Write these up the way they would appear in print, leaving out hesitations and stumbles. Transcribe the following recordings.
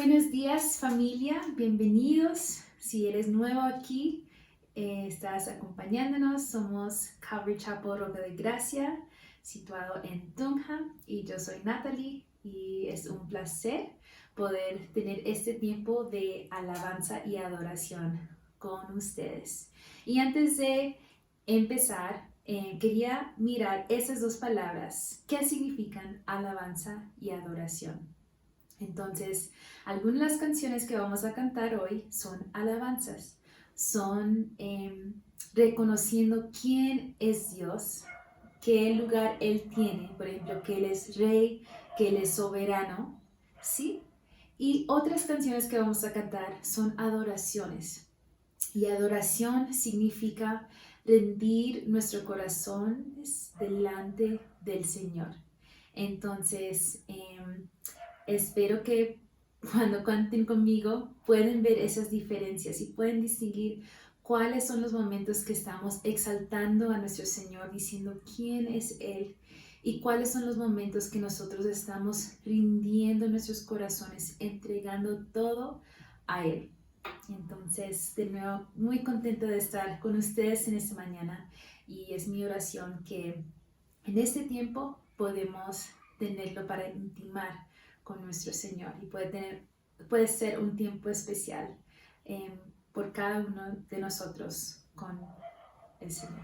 Buenos días familia, bienvenidos. Si eres nuevo aquí, estás acompañándonos. Somos Calvary Chapel Roca de Gracia, situado en Dunham, y yo soy Natalie y es un placer poder tener este tiempo de alabanza y adoración con ustedes. Y antes de empezar, quería mirar esas dos palabras. ¿Qué significan alabanza y adoración? Entonces, algunas de las canciones que vamos a cantar hoy son alabanzas, son reconociendo quién es Dios, qué lugar Él tiene, por ejemplo, que Él es rey, que Él es soberano, ¿sí? Y otras canciones que vamos a cantar son adoraciones. Y adoración significa rendir nuestro corazón delante del Señor. Entonces, espero que cuando canten conmigo pueden ver esas diferencias y pueden distinguir cuáles son los momentos que estamos exaltando a nuestro Señor, diciendo quién es Él, y cuáles son los momentos que nosotros estamos rindiendo nuestros corazones, entregando todo a Él. Entonces, de nuevo, muy contenta de estar con ustedes en esta mañana, y es mi oración que en este tiempo podemos tenerlo para intimar con nuestro Señor, y puede ser un tiempo especial por cada uno de nosotros con el Señor.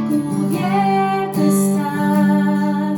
Cubierto está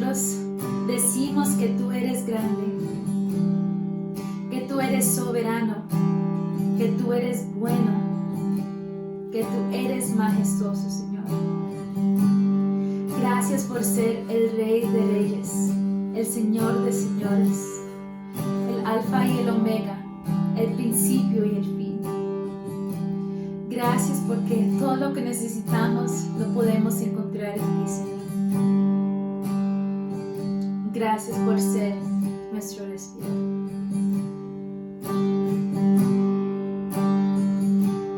nosotros decimos que tú eres grande, que tú eres soberano, que tú eres bueno, que tú eres majestuoso, Señor. Gracias por ser el Rey de Reyes, el Señor de Señores, el Alfa y el Omega, el principio y el fin. Gracias porque todo lo que necesitamos lo podemos encontrar en ti, Señor. Gracias por ser nuestro respirar.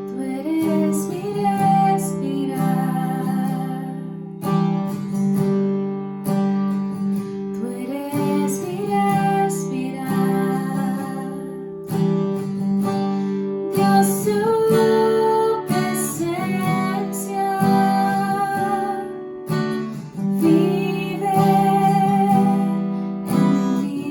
Tú eres mi respirar. Tú eres mi respirar. Dios, tu presencia vive en mí.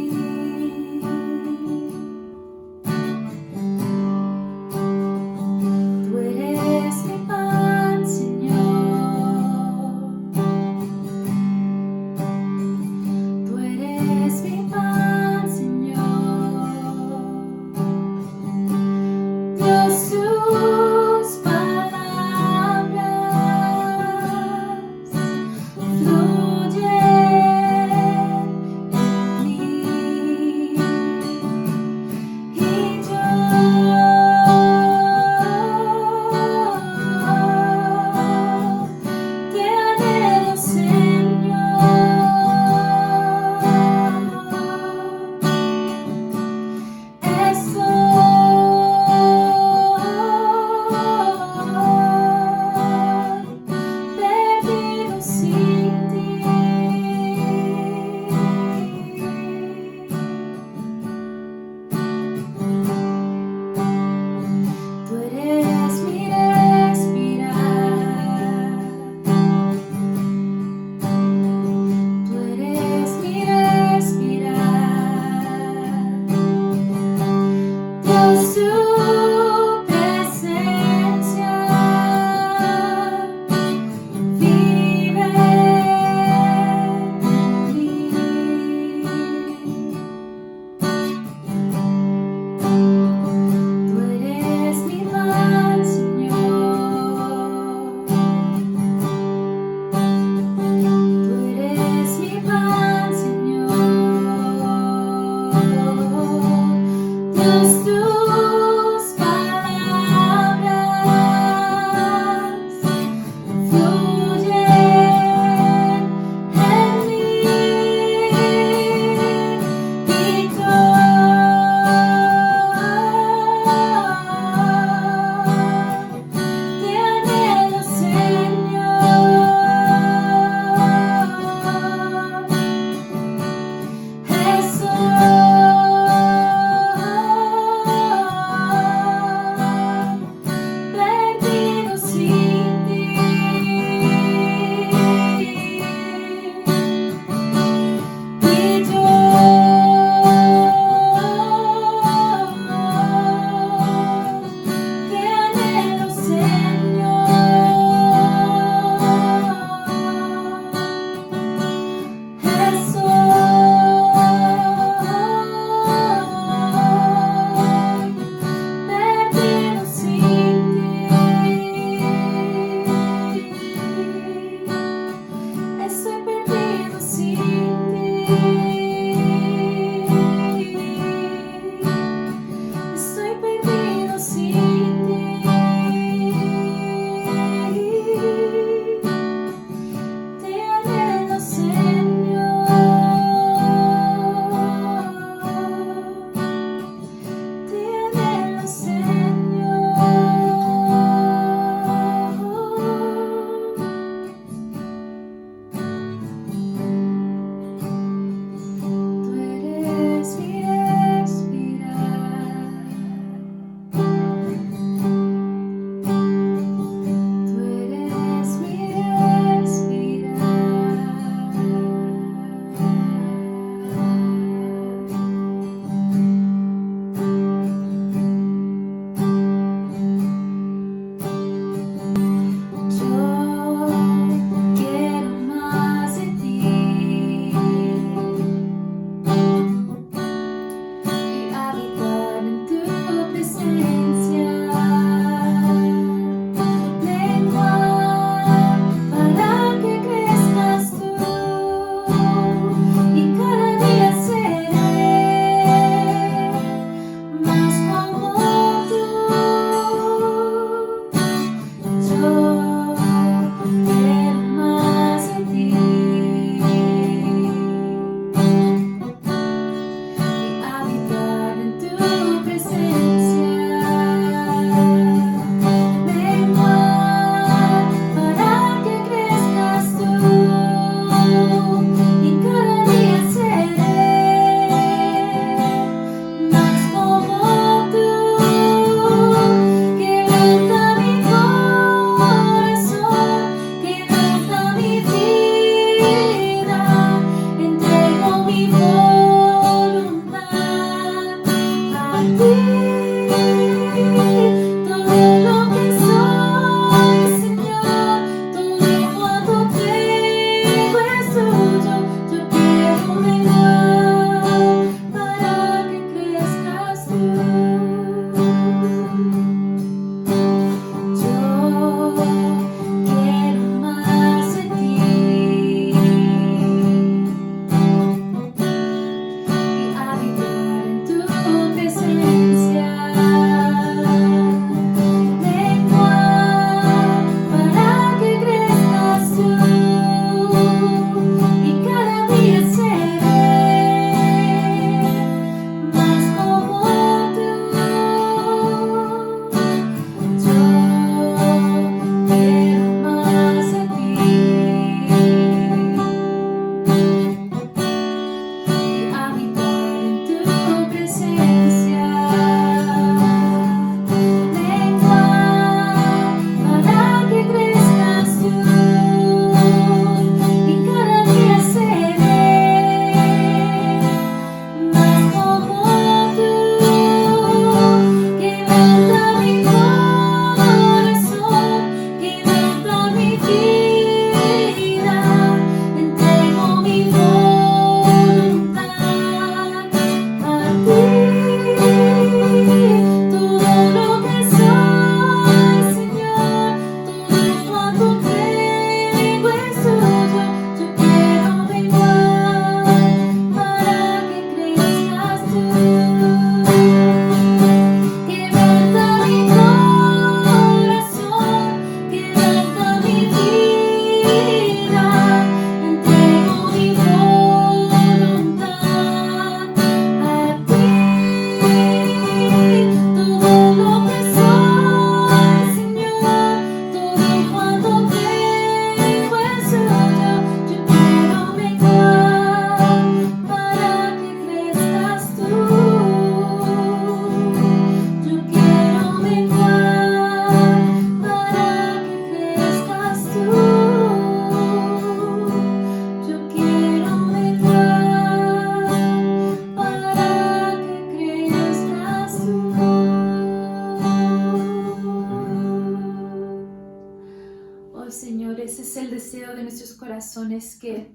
ocasiones que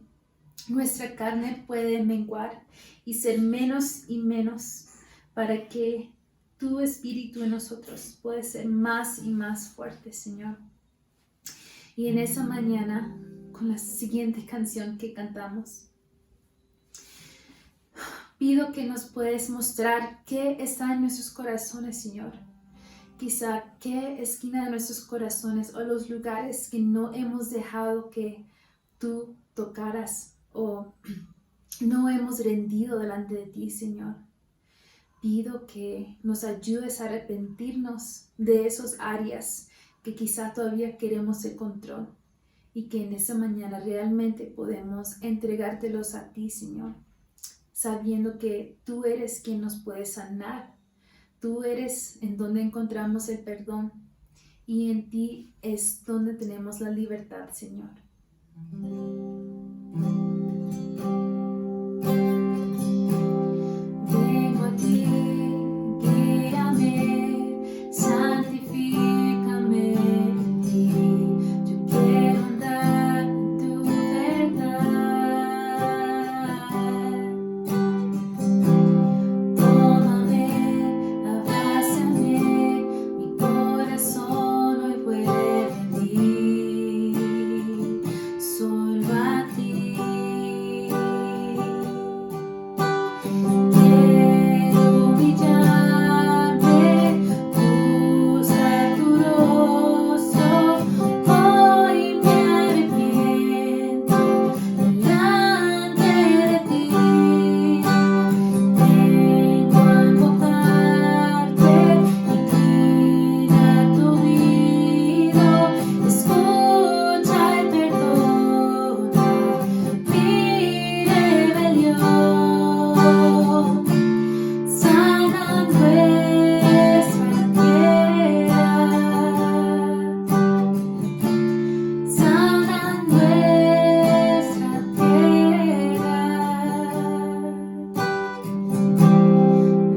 nuestra carne puede menguar y ser menos y menos para que tu espíritu en nosotros puede ser más y más fuerte, Señor. Y en esa mañana, con la siguiente canción que cantamos, pido que nos puedes mostrar qué está en nuestros corazones, Señor. Quizá qué esquina de nuestros corazones o los lugares que no hemos dejado que tú tocaras o no hemos rendido delante de ti, Señor. Pido que nos ayudes a arrepentirnos de esas áreas que quizá todavía queremos el control y que en esa mañana realmente podemos entregártelos a ti, Señor, sabiendo que tú eres quien nos puede sanar. Tú eres en donde encontramos el perdón y en ti es donde tenemos la libertad, Señor. Vengo a ti, guíame, santifícame en ti. Yo quiero andar en tu verdad. Tómame, abrázame, mi corazón hoy vuelve a ti, solo a ti. Quiero humillarme, buscar tu rostro, hoy me arrepiento delante de ti. Vengo a invocarte, inclina tu oído, escucha y perdona mi rebelión. Sana nuestra tierra, sana nuestra tierra.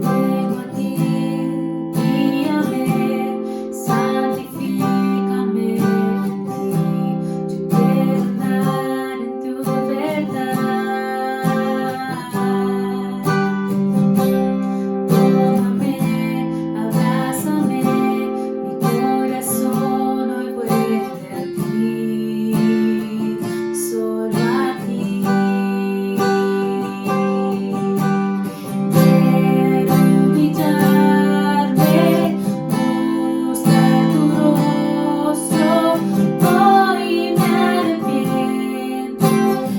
Vengo a ti, guíame, santifícame en ti. Yo quiero andar en tu verdad. Tómame, abrázame, mi corazón hoy vuelve a ti, solo a ti. Quiero humillarme, buscar tu rostro, hoy me arrepiento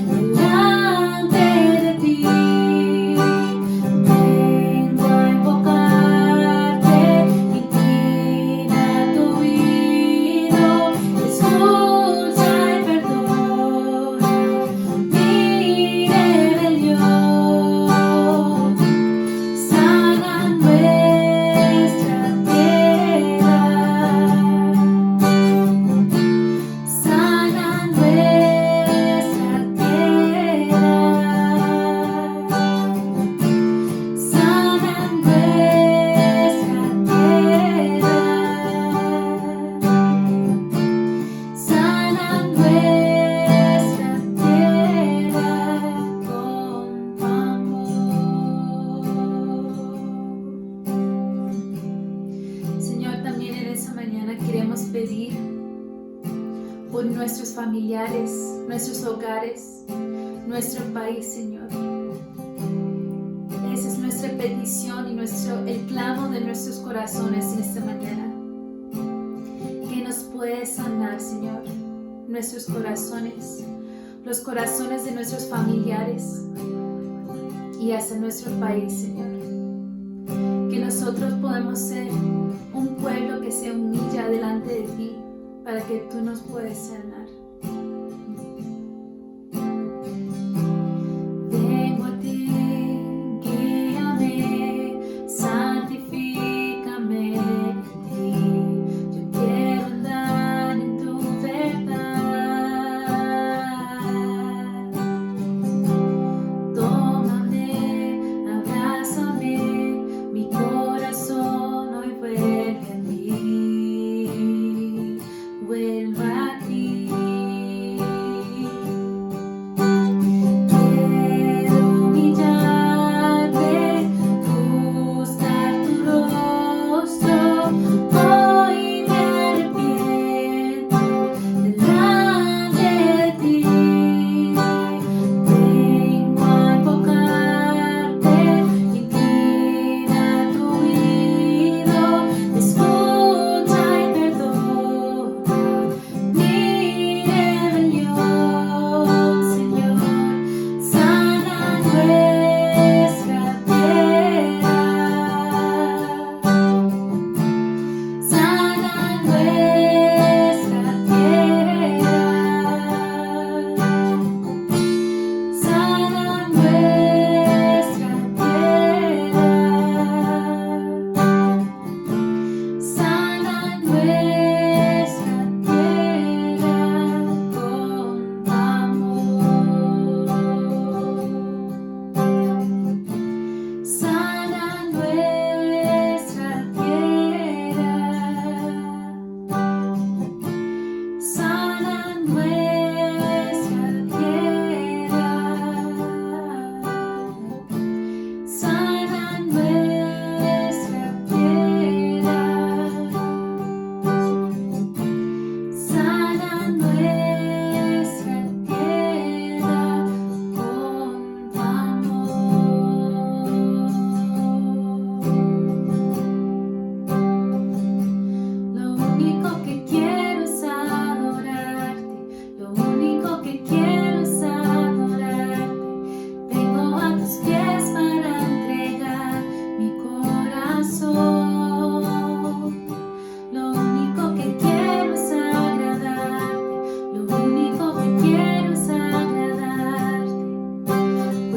delante de ti. Vengo a invocarte, inclina tu oído, escucha y perdona mi rebelión. Sana nuestra tierra, sana nuestra tierra, sana nuestra tierra, sana nuestra tierra con tu amor. Señor, también en esa mañana queremos pedir por nuestros familiares, nuestros hogares, nuestro país, Señor. Esa es nuestra petición y el clamo de nuestros corazones en esta mañana. Que nos puedes sanar, Señor, nuestros corazones, los corazones de nuestros familiares y hasta nuestro país, Señor. Que nosotros podamos ser un pueblo que se humilla delante de ti para que tú nos puedas sanar. Vengo a ti, guíame, santifícame en ti. Yo quiero andar en tu verdad. Tómame, abrázame, mi corazón hoy vuelve a ti, vuelve a ti.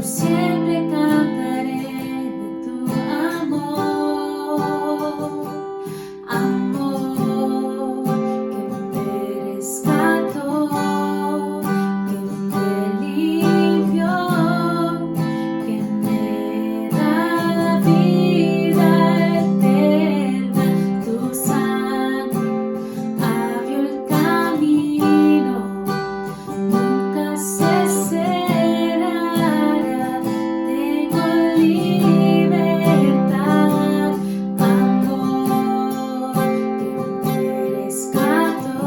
siempre cantaré de tu amor, amor que me rescató, que me limpió, que me da la vida eterna. Tu sangre abrió el camino, nunca se cerrará. Tengo libertad, amor que me rescató,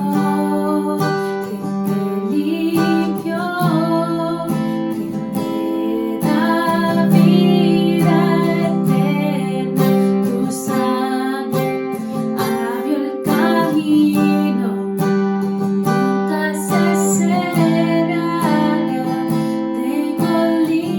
que me limpió, que me da vida eterna. Tu sangre abrió el camino, nunca se cerrará. Tengo libertad.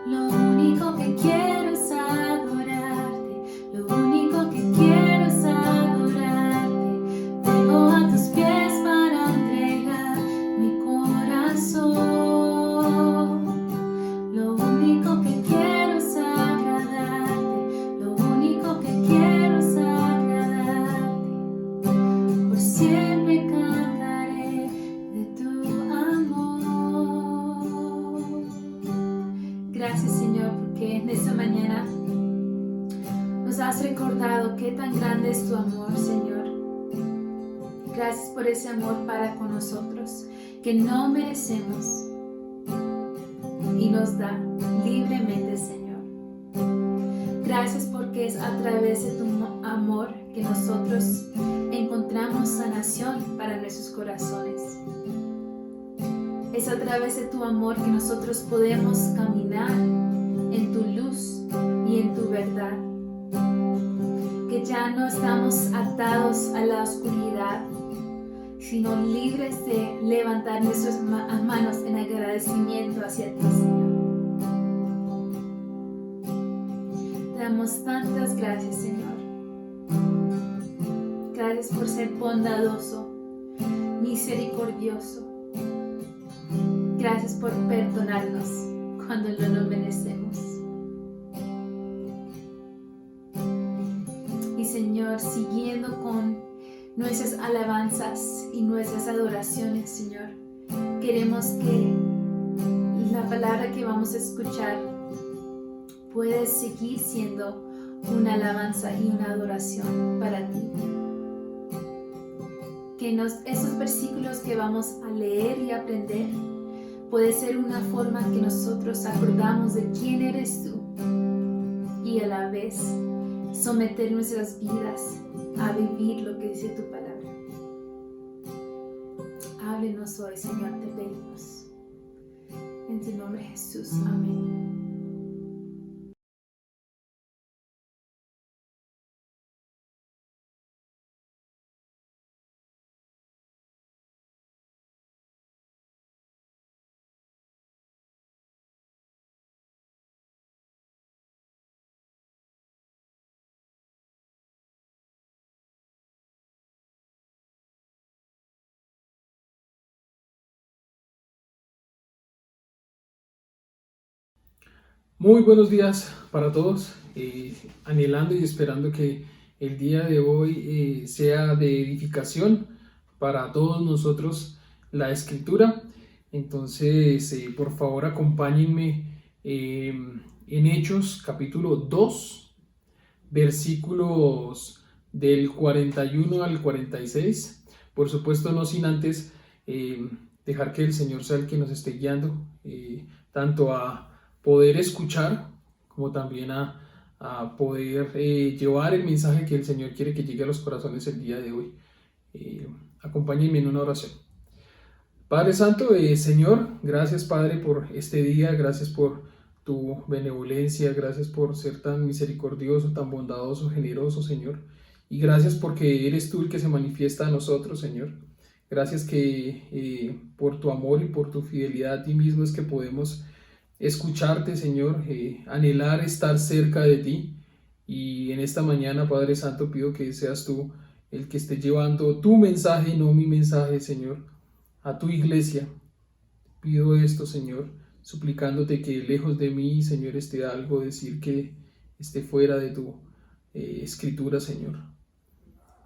Lo único que quiero es adorarte, lo único que quiero es adorarte. Vengo a tus pies para entregar mi corazón. Lo único que quiero es agradarte, lo único que quiero es agradarte. Por siempre cantaré de tu amor. Gracias, Señor, porque en esta mañana nos has recordado qué tan grande es tu amor, Señor. Gracias por ese amor para con nosotros, que no merecemos y nos da libremente, Señor. Gracias porque es a través de tu amor que nosotros encontramos sanación para nuestros corazones. Es a través de tu amor que nosotros podemos caminar en tu luz y en tu verdad. Que ya no estamos atados a la oscuridad, sino libres de levantar nuestras manos en agradecimiento hacia ti, Señor. Te damos tantas gracias, Señor. Gracias por ser bondadoso, misericordioso. Gracias por perdonarnos cuando no lo merecemos. Y Señor, siguiendo con nuestras alabanzas y nuestras adoraciones, Señor, queremos que la palabra que vamos a escuchar pueda seguir siendo una alabanza y una adoración para ti. Que esos versículos que vamos a leer y aprender puede ser una forma que nosotros acordamos de quién eres tú y a la vez someter nuestras vidas a vivir lo que dice tu palabra. Háblenos hoy, Señor, te pedimos. En tu nombre, Jesús. Amén. Muy buenos días para todos, anhelando y esperando que el día de hoy sea de edificación para todos nosotros la escritura. Entonces, por favor, acompáñenme en Hechos capítulo 2, versículos del 41 al 46. Por supuesto, no sin antes dejar que el Señor sea el que nos esté guiando, tanto a poder escuchar como también a poder llevar el mensaje que el Señor quiere que llegue a los corazones el día de hoy. Acompáñenme en una oración. Padre Santo, Señor, gracias Padre por este día, gracias por tu benevolencia, gracias por ser tan misericordioso, tan bondadoso, generoso, Señor. Y gracias porque eres tú el que se manifiesta a nosotros, Señor. Gracias que por tu amor y por tu fidelidad a ti mismo es que podemos escucharte, Señor, anhelar estar cerca de ti. Y en esta mañana, Padre Santo, pido que seas tú el que esté llevando tu mensaje, no mi mensaje, Señor, a tu iglesia. Pido esto, Señor, suplicándote que lejos de mí, Señor, esté algo decir que esté fuera de tu escritura, Señor.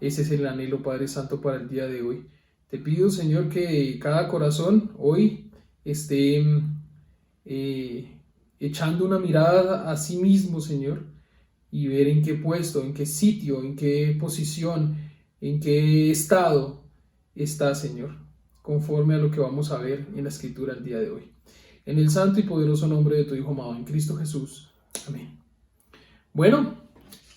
Ese es el anhelo, Padre Santo, para el día de hoy. Te pido, Señor, que cada corazón hoy esté echando una mirada a sí mismo, Señor, y ver en qué puesto, en qué sitio, en qué posición, en qué estado está, Señor, conforme a lo que vamos a ver en la Escritura el día de hoy. En el santo y poderoso nombre de tu Hijo amado, en Cristo Jesús. Amén. Bueno,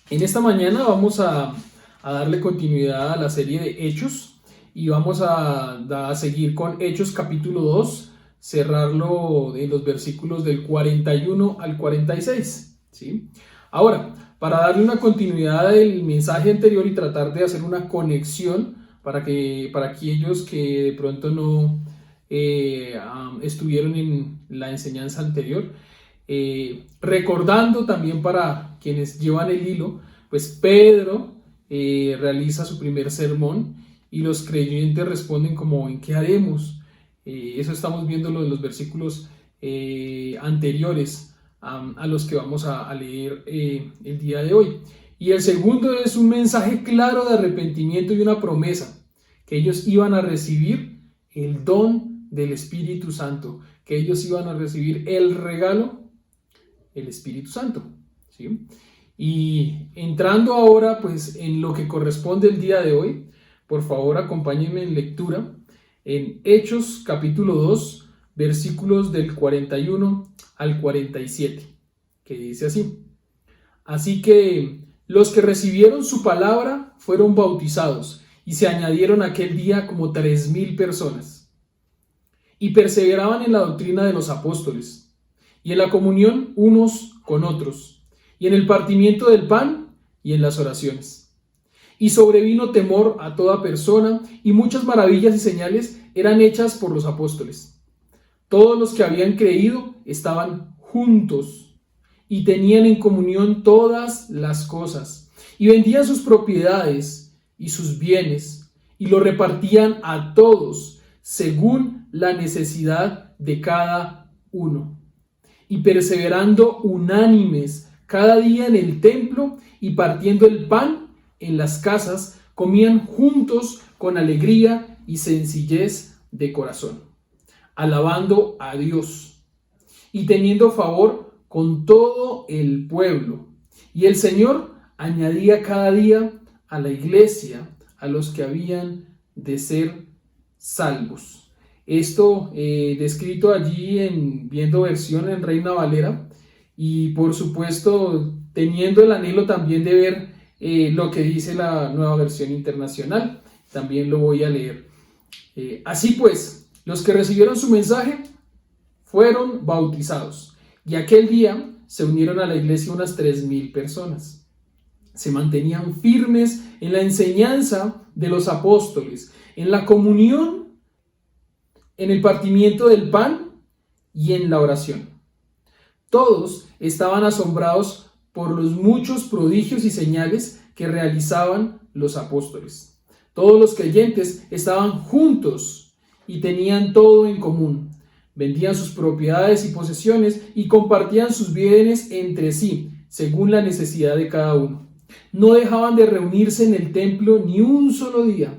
en esta mañana vamos a darle continuidad a la serie de Hechos y vamos a seguir con Hechos capítulo 2, cerrarlo en los versículos del 41 al 46, ¿sí? Ahora, para darle una continuidad del mensaje anterior y tratar de hacer una conexión para aquellos que de pronto no estuvieron en la enseñanza anterior, recordando también para quienes llevan el hilo, pues Pedro realiza su primer sermón y los creyentes responden como ¿en qué haremos? Eso estamos viéndolo en los versículos anteriores a los que vamos a leer el día de hoy. Y el segundo es un mensaje claro de arrepentimiento y una promesa, que ellos iban a recibir el don del Espíritu Santo, que ellos iban a recibir el regalo, el Espíritu Santo, ¿sí? Y entrando ahora pues en lo que corresponde el día de hoy, por favor acompáñenme en lectura en Hechos capítulo 2, versículos del 41 al 47, que dice así: Así que los que recibieron su palabra fueron bautizados, y se añadieron aquel día como 3,000 personas. Y perseveraban en la doctrina de los apóstoles, y en la comunión unos con otros, y en el partimiento del pan, y en las oraciones. Y sobrevino temor a toda persona, y muchas maravillas y señales eran hechas por los apóstoles. Todos los que habían creído estaban juntos, y tenían en comunión todas las cosas, y vendían sus propiedades y sus bienes, y lo repartían a todos, según la necesidad de cada uno. Y perseverando unánimes cada día en el templo, y partiendo el pan en las casas, comían juntos con alegría y sencillez de corazón, alabando a Dios y teniendo favor con todo el pueblo. Y el Señor añadía cada día a la iglesia a los que habían de ser salvos. Esto descrito allí viendo versión en Reina Valera, y por supuesto teniendo el anhelo también de ver lo que dice la Nueva Versión Internacional. También lo voy a leer. Así pues, los que recibieron su mensaje fueron bautizados, y aquel día se unieron a la iglesia unas 3,000 personas. Se mantenían firmes en la enseñanza de los apóstoles, en la comunión, en el partimiento del pan y en la oración. Todos estaban asombrados por los muchos prodigios y señales que realizaban los apóstoles. Todos los creyentes estaban juntos y tenían todo en común. Vendían sus propiedades y posesiones y compartían sus bienes entre sí, según la necesidad de cada uno. No dejaban de reunirse en el templo ni un solo día.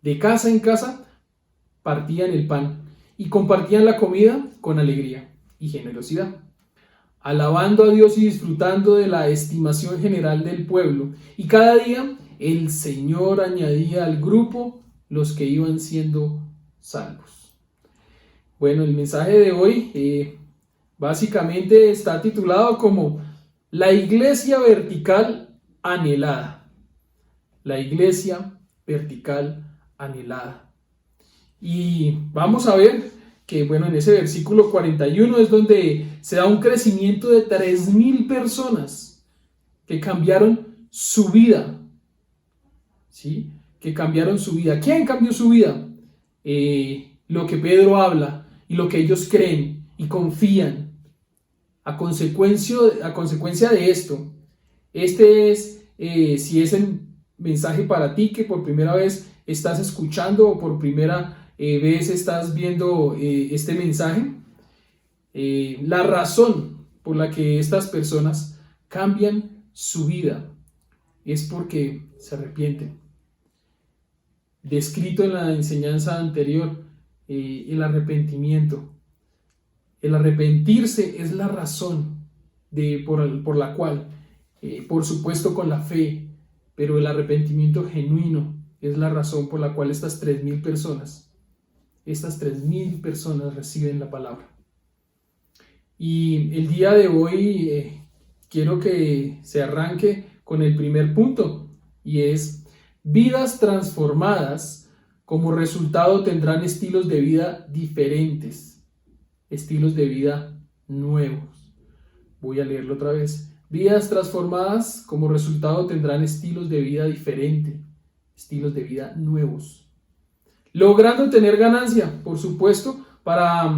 De casa en casa partían el pan y compartían la comida con alegría y generosidad, alabando a Dios y disfrutando de la estimación general del pueblo. Y cada día el Señor añadía al grupo los que iban siendo salvos. Bueno, el mensaje de hoy básicamente está titulado como La iglesia vertical anhelada. La iglesia vertical anhelada. Y vamos a ver que, bueno, en ese versículo 41 es donde se da un crecimiento de 3,000 personas que cambiaron su vida. ¿Sí? Que cambiaron su vida. ¿Quién cambió su vida? Lo que Pedro habla y lo que ellos creen y confían. A consecuencia de esto, si es en mensaje para ti que por primera vez estás escuchando o por primera vez estás viendo este mensaje. La razón por la que estas personas cambian su vida es porque se arrepienten. Descrito en la enseñanza anterior, el arrepentimiento. El arrepentirse es la razón por la cual, por supuesto con la fe, pero el arrepentimiento genuino es la razón por la cual estas 3,000 personas reciben la palabra. Y el día de hoy quiero que se arranque con el primer punto, y es: vidas transformadas como resultado tendrán estilos de vida diferentes, estilos de vida nuevos. Voy a leerlo otra vez. Vidas transformadas como resultado tendrán estilos de vida diferentes, estilos de vida nuevos. Logrando tener ganancia, por supuesto, para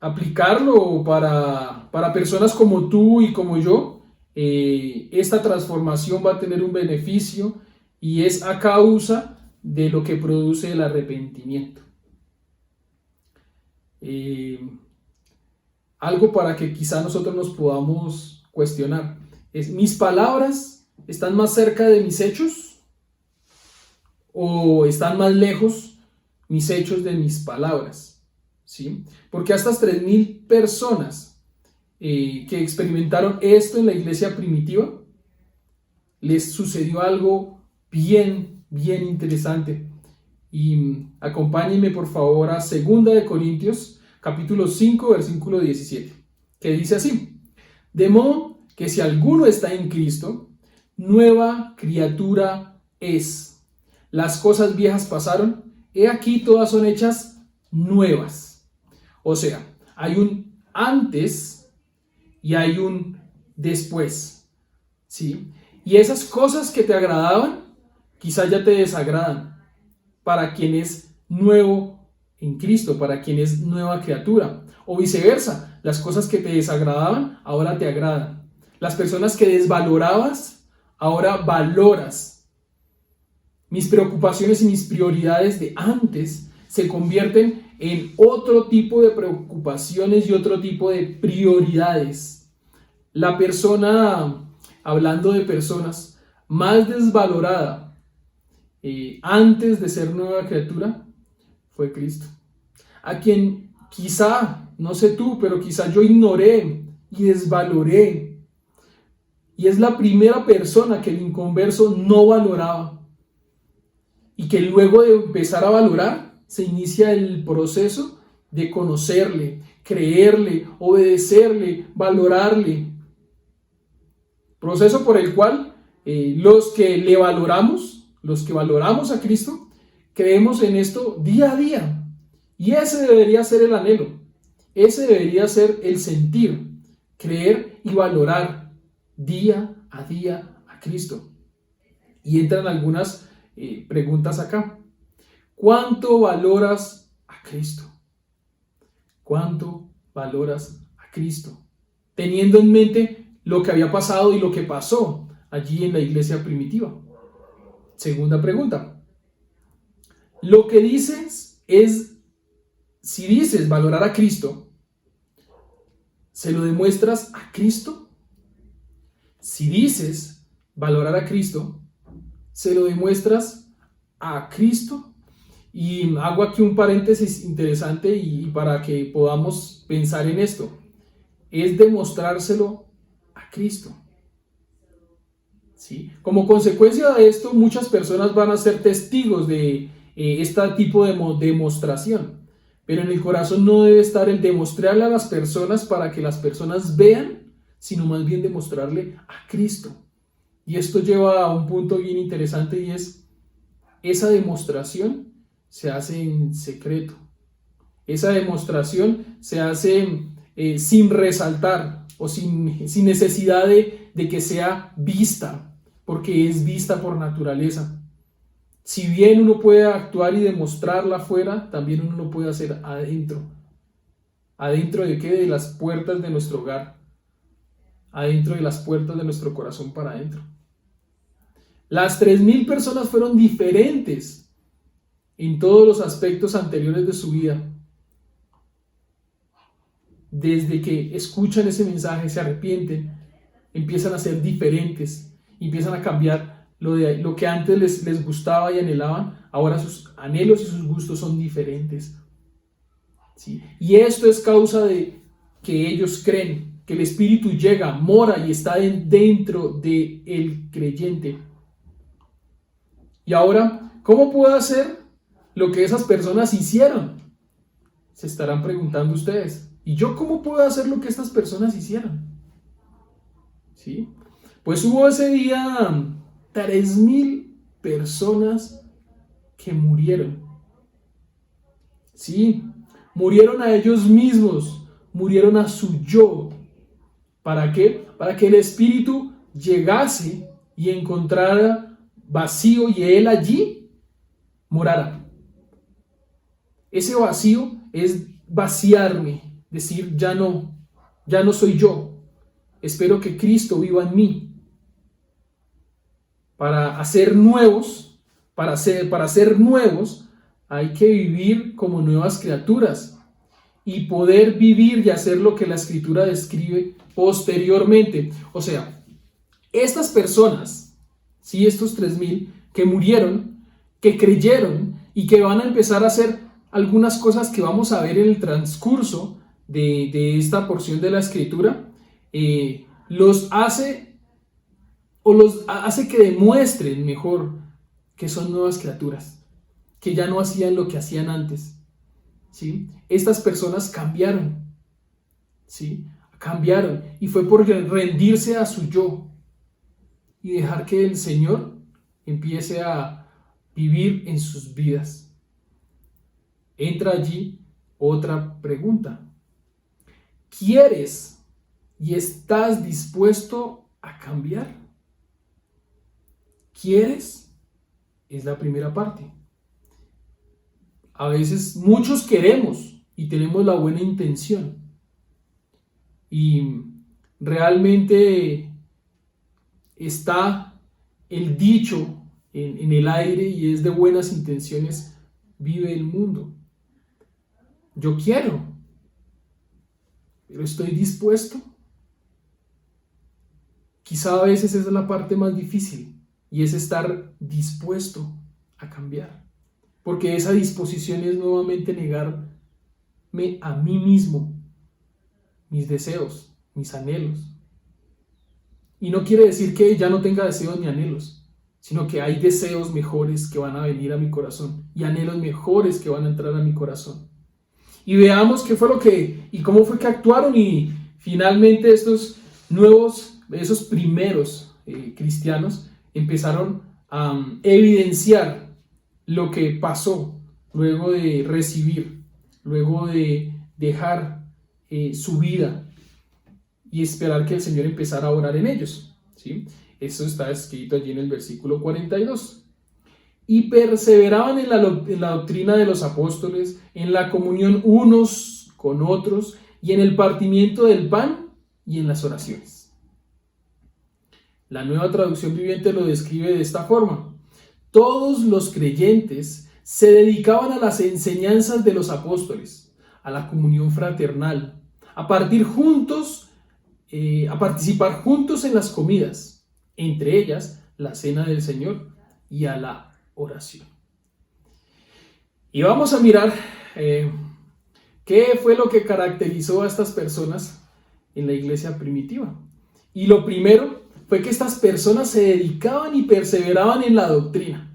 aplicarlo para personas como tú y como yo. Esta transformación va a tener un beneficio y es a causa de lo que produce el arrepentimiento. Algo para que quizá nosotros nos podamos cuestionar es: ¿mis palabras están más cerca de mis hechos o están más lejos mis hechos de mis palabras? ¿Sí? Porque a estas 3,000 personas que experimentaron esto en la iglesia primitiva, les sucedió algo bien interesante. Y acompáñenme por favor a 2 Corintios capítulo 5 versículo 17, que dice así: de modo que si alguno está en Cristo, nueva criatura es. Las cosas viejas pasaron, he aquí todas son hechas nuevas. O sea, hay un antes y hay un después, ¿sí? Y esas cosas que te agradaban, quizás ya te desagradan para quien es nuevo en Cristo, para quien es nueva criatura. O viceversa, las cosas que te desagradaban, ahora te agradan. Las personas que desvalorabas, ahora valoras. Mis preocupaciones y mis prioridades de antes se convierten en otro tipo de preocupaciones y otro tipo de prioridades. La persona, hablando de personas, más desvalorada antes de ser nueva criatura fue Cristo, a quien quizá, no sé tú, pero quizá yo ignoré y desvaloré. Y es la primera persona que el inconverso no valoraba. Y que luego de empezar a valorar, se inicia el proceso de conocerle, creerle, obedecerle, valorarle. Proceso por el cual los que le valoramos, los que valoramos a Cristo, creemos en esto día a día. Y ese debería ser el anhelo. Ese debería ser el sentir, creer y valorar día a día a Cristo. Y entran algunas preguntas acá. ¿Cuánto valoras a Cristo? ¿Cuánto valoras a Cristo? Teniendo en mente lo que había pasado y lo que pasó allí en la iglesia primitiva. Segunda pregunta. Lo que dices es, si dices valorar a Cristo, ¿se lo demuestras a Cristo? Si dices valorar a Cristo, ¿se lo demuestras a Cristo? Y hago aquí un paréntesis interesante y para que podamos pensar en esto. Es demostrárselo a Cristo. ¿Sí? Como consecuencia de esto, muchas personas van a ser testigos de este tipo de demostración, pero en el corazón no debe estar el demostrarle a las personas para que las personas vean, sino más bien demostrarle a Cristo. Y esto lleva a un punto bien interesante, y es: esa demostración se hace en secreto. Esa demostración se hace sin resaltar o sin necesidad de que sea vista, porque es vista por naturaleza. Si bien uno puede actuar y demostrarla afuera, también uno lo puede hacer adentro. ¿Adentro de qué? De las puertas de nuestro hogar. Adentro de las puertas de nuestro corazón para adentro. Las 3.000 personas fueron diferentes en todos los aspectos anteriores de su vida. Desde que escuchan ese mensaje, se arrepienten, empiezan a ser diferentes, empiezan a cambiar lo que antes les gustaba y anhelaban, ahora sus anhelos y sus gustos son diferentes. ¿Sí? Y esto es causa de que ellos creen que el Espíritu llega, mora y está dentro del creyente. Y ahora, ¿cómo puedo hacer lo que esas personas hicieron? Se estarán preguntando ustedes. ¿Y yo cómo puedo hacer lo que estas personas hicieron? ¿Sí? Pues hubo ese día 3.000 personas que murieron. Sí, murieron a ellos mismos, murieron a su yo. ¿Para qué? Para que el Espíritu llegase y encontrara vacío y Él allí morara. Ese vacío es vaciarme, decir ya no soy yo. Espero que Cristo viva en mí. Para ser nuevos, hay que vivir como nuevas criaturas y poder vivir y hacer lo que la Escritura describe posteriormente. O sea, estas personas, sí, estos 3.000 que murieron, que creyeron y que van a empezar a hacer algunas cosas que vamos a ver en el transcurso de esta porción de la Escritura, los hace que demuestren mejor que son nuevas criaturas, que ya no hacían lo que hacían antes, ¿sí? Estas personas cambiaron, ¿sí? Cambiaron, y fue por rendirse a su yo y dejar que el Señor empiece a vivir en sus vidas. Entra allí otra pregunta. ¿Quieres y estás dispuesto a cambiar? ¿Quieres? Es la primera parte. A veces muchos queremos y tenemos la buena intención. Y realmente está el dicho en el aire y es de buenas intenciones vive el mundo. Yo quiero, pero estoy dispuesto. Quizá a veces esa es la parte más difícil y es estar dispuesto a cambiar. Porque esa disposición es nuevamente negarme a mí mismo, mis deseos, mis anhelos. Y no quiere decir que ya no tenga deseos ni anhelos, sino que hay deseos mejores que van a venir a mi corazón y anhelos mejores que van a entrar a mi corazón. Y veamos qué fue y cómo fue que actuaron y finalmente esos primeros cristianos empezaron a evidenciar lo que pasó luego de recibir, luego de dejar su vida y esperar que el Señor empezara a orar en ellos, ¿sí? Eso está escrito allí en el versículo 42. Y perseveraban en la doctrina de los apóstoles, en la comunión unos con otros, y en el partimiento del pan y en las oraciones. La Nueva Traducción Viviente lo describe de esta forma. Todos los creyentes se dedicaban a las enseñanzas de los apóstoles, a la comunión fraternal, a participar juntos en las comidas, entre ellas la cena del Señor y a la oración. Y vamos a mirar qué fue lo que caracterizó a estas personas en la iglesia primitiva. Y lo primero fue que estas personas se dedicaban y perseveraban en la doctrina.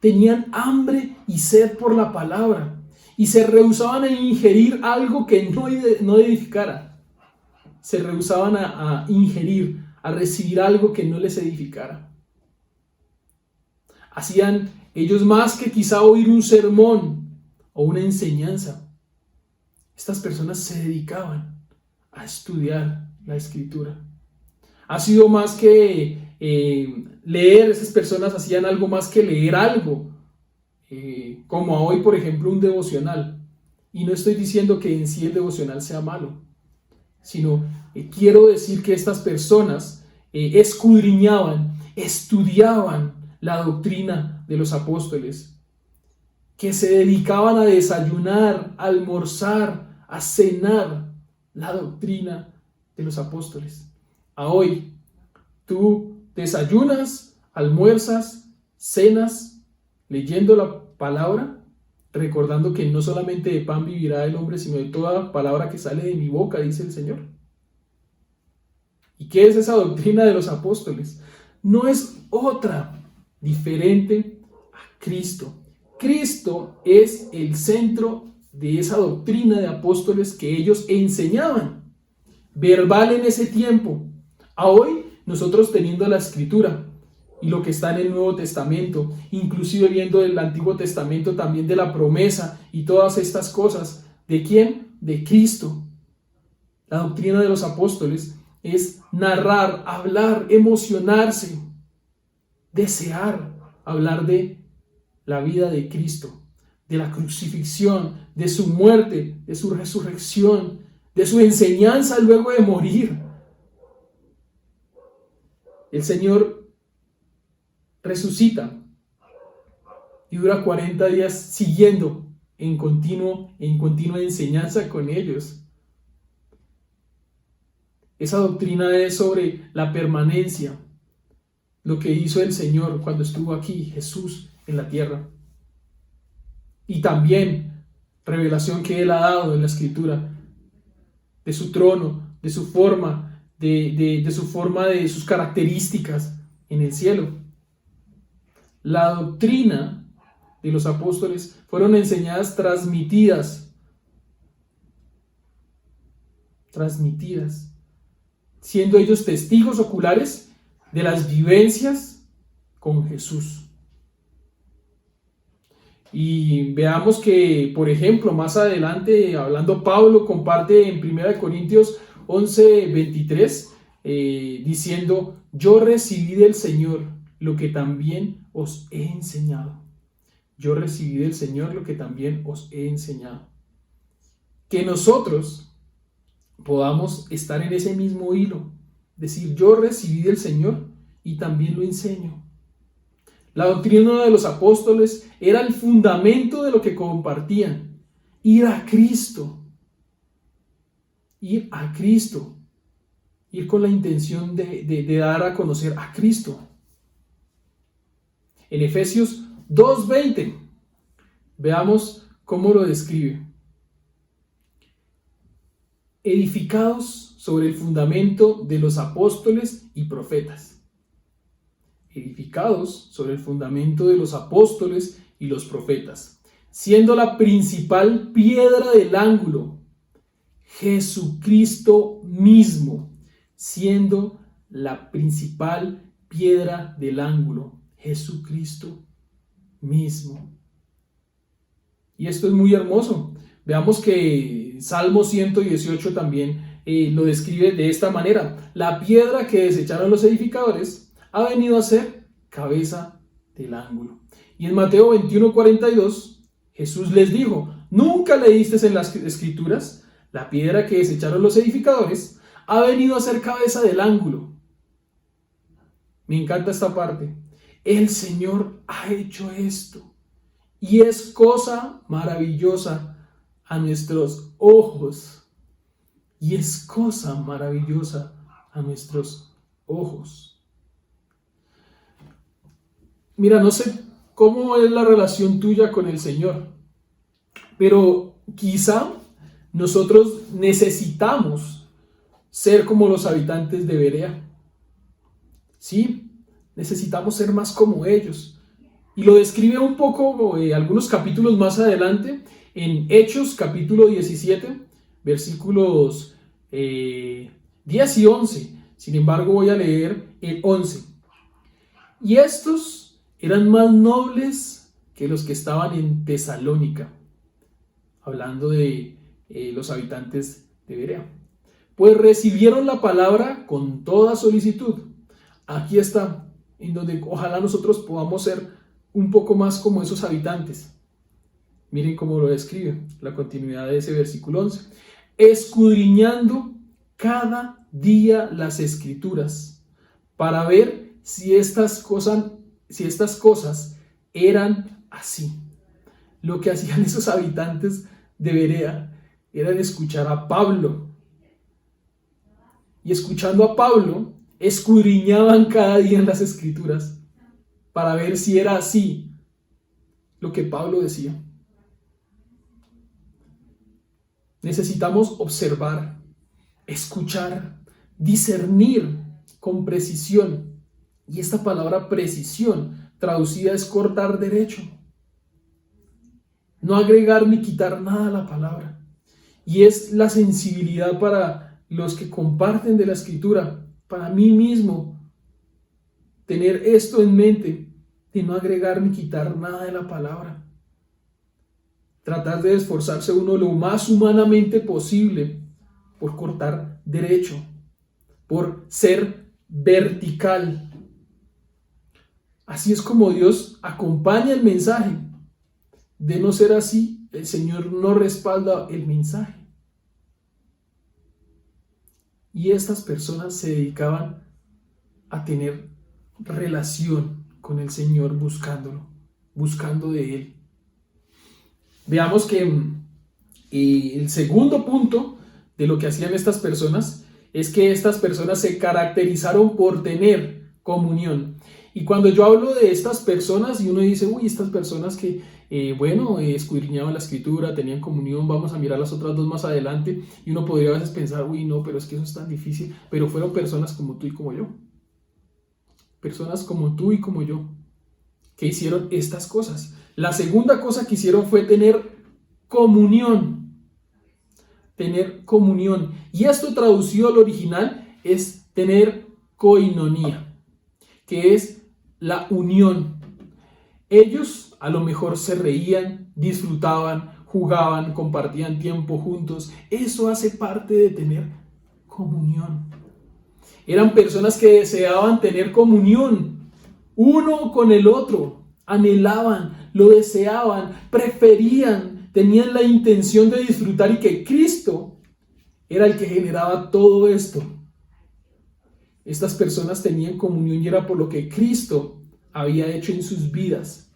Tenían hambre y sed por la palabra y se rehusaban a ingerir algo que no edificara. Se rehusaban a ingerir, a recibir algo que no les edificara. Hacían ellos más que quizá oír un sermón o una enseñanza. Estas personas se dedicaban a estudiar la Escritura. Ha sido más que leer, esas personas hacían algo más que leer algo, como hoy, por ejemplo, un devocional. Y no estoy diciendo que en sí el devocional sea malo, sino quiero decir que estas personas escudriñaban estudiaban la doctrina de los apóstoles, que se dedicaban a desayunar, a almorzar, a cenar la doctrina de los apóstoles. A hoy, tú desayunas, almuerzas, cenas, leyendo la palabra, recordando que no solamente de pan vivirá el hombre, sino de toda palabra que sale de mi boca, dice el Señor. ¿Y qué es esa doctrina de los apóstoles? No es otra diferente a Cristo. Cristo es el centro de esa doctrina de apóstoles que ellos enseñaban, verbal en ese tiempo. A hoy, nosotros teniendo la Escritura y lo que está en el Nuevo Testamento, inclusive viendo el Antiguo Testamento también de la promesa y todas estas cosas, ¿de quién? De Cristo. La doctrina de los apóstoles es narrar, hablar, emocionarse, desear hablar de la vida de Cristo, de la crucifixión, de su muerte, de su resurrección, de su enseñanza luego de morir. El Señor resucita y dura 40 días siguiendo en continua enseñanza con ellos. Esa doctrina es sobre la permanencia, lo que hizo el Señor cuando estuvo aquí, Jesús, en la tierra. Y también revelación que Él ha dado en la Escritura, de su trono, de su forma, de sus características en el cielo. La doctrina de los apóstoles fueron enseñadas, transmitidas, siendo ellos testigos oculares de las vivencias con Jesús. Y veamos que, por ejemplo, más adelante, hablando Pablo, comparte en 1 Corintios 11:23, diciendo: yo recibí del Señor lo que también os he enseñado. Yo recibí del Señor lo que también os he enseñado. Que nosotros podamos estar en ese mismo hilo, decir: yo recibí del Señor y también lo enseño. La doctrina de los apóstoles era el fundamento de lo que compartían. Ir a Cristo. Ir a Cristo. Ir con la intención de dar a conocer a Cristo. En Efesios 2:20, veamos cómo lo describe. Edificados sobre el fundamento de los apóstoles y profetas. Edificados sobre el fundamento de los apóstoles y los profetas, siendo la principal piedra del ángulo Jesucristo mismo, siendo la principal piedra del ángulo Jesucristo mismo. Y esto es muy hermoso. Veamos que Salmo 118 también lo describe de esta manera: la piedra que desecharon los edificadores ha venido a ser cabeza del ángulo. Y en Mateo 21:42, Jesús les dijo: ¿nunca leísteis en las Escrituras? La piedra que desecharon los edificadores ha venido a ser cabeza del ángulo. Me encanta esta parte. El Señor ha hecho esto y es cosa maravillosa a nuestros ojos. Y es cosa maravillosa a nuestros ojos. Mira, no sé cómo es la relación tuya con el Señor, pero quizá nosotros necesitamos ser como los habitantes de Berea. Sí, necesitamos ser más como ellos. Y lo describe un poco algunos capítulos más adelante, en Hechos capítulo 17, versículos 10 y 11. Sin embargo, voy a leer el 11. Y estos eran más nobles que los que estaban en Tesalónica, hablando de los habitantes de Berea, pues recibieron la palabra con toda solicitud. Aquí está, en donde ojalá nosotros podamos ser un poco más como esos habitantes. Miren cómo lo describe la continuidad de ese versículo 11. Escudriñando cada día las Escrituras, para ver si estas cosas eran así. Lo que hacían esos habitantes de Berea era escuchar a Pablo. Y escuchando a Pablo, escudriñaban cada día en las Escrituras para ver si era así lo que Pablo decía. Necesitamos observar, escuchar, discernir con precisión. Y esta palabra precisión, traducida, es cortar derecho. No agregar ni quitar nada a la palabra. Y es la sensibilidad para los que comparten de la Escritura, para mí mismo, tener esto en mente, de no agregar ni quitar nada de la palabra. Tratar de esforzarse uno lo más humanamente posible por cortar derecho, por ser vertical. Así es como Dios acompaña el mensaje. De no ser así, el Señor no respalda el mensaje. Y estas personas se dedicaban a tener relación con el Señor, buscándolo, buscando de Él. Veamos que el segundo punto de lo que hacían estas personas es que estas personas se caracterizaron por tener comunión. Y cuando yo hablo de estas personas y uno dice, uy, estas personas que, escudriñaban la Escritura, tenían comunión, vamos a mirar las otras dos más adelante, y uno podría a veces pensar, uy, no, pero es que eso es tan difícil, pero fueron personas como tú y como yo. Personas como tú y como yo, que hicieron estas cosas. La segunda cosa que hicieron fue tener comunión. Tener comunión. Y esto traducido al original es tener koinonía, que es la unión. Ellos a lo mejor se reían, disfrutaban, jugaban, compartían tiempo juntos. Eso hace parte de tener comunión. Eran personas que deseaban tener comunión uno con el otro, anhelaban, lo deseaban, preferían, tenían la intención de disfrutar, y que Cristo era el que generaba todo esto. Estas personas tenían comunión y era por lo que Cristo había hecho en sus vidas.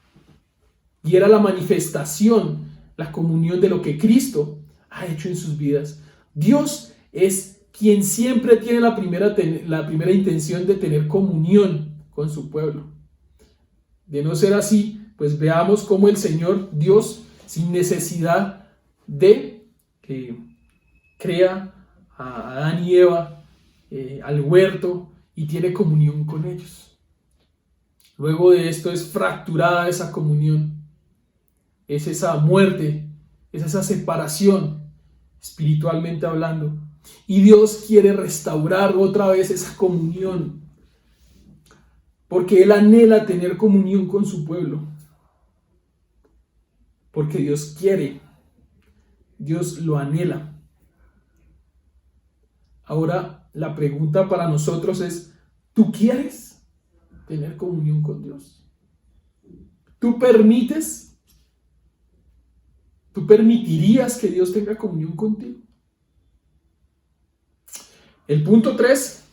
Y era la manifestación, la comunión de lo que Cristo ha hecho en sus vidas. Dios es quien siempre tiene la primera intención de tener comunión con su pueblo. De no ser así, pues veamos cómo el Señor Dios, sin necesidad de que crea a Adán y Eva, al huerto, y tiene comunión con ellos. Luego de esto es fracturada esa comunión, es esa muerte, es esa separación espiritualmente hablando, y Dios quiere restaurar otra vez esa comunión, porque Él anhela tener comunión con su pueblo, porque Dios quiere, Dios lo anhela. Ahora la pregunta para nosotros es, ¿tú quieres tener comunión con Dios? ¿Tú permitirías que Dios tenga comunión contigo? El punto 3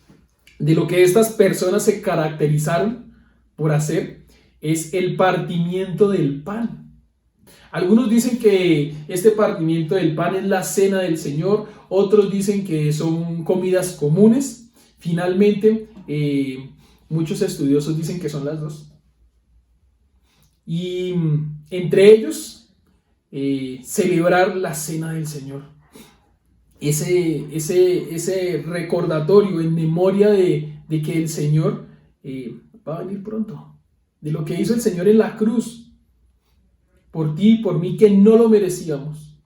de lo que estas personas se caracterizaron por hacer es el partimiento del pan. Algunos dicen que este partimiento del pan es la cena del Señor, otros dicen que son comidas comunes. Finalmente, muchos estudiosos dicen que son las dos. Y entre ellos, celebrar la cena del Señor. Ese recordatorio en memoria de que el Señor va a venir pronto, de lo que hizo el Señor en la cruz por ti y por mí, que no lo merecíamos.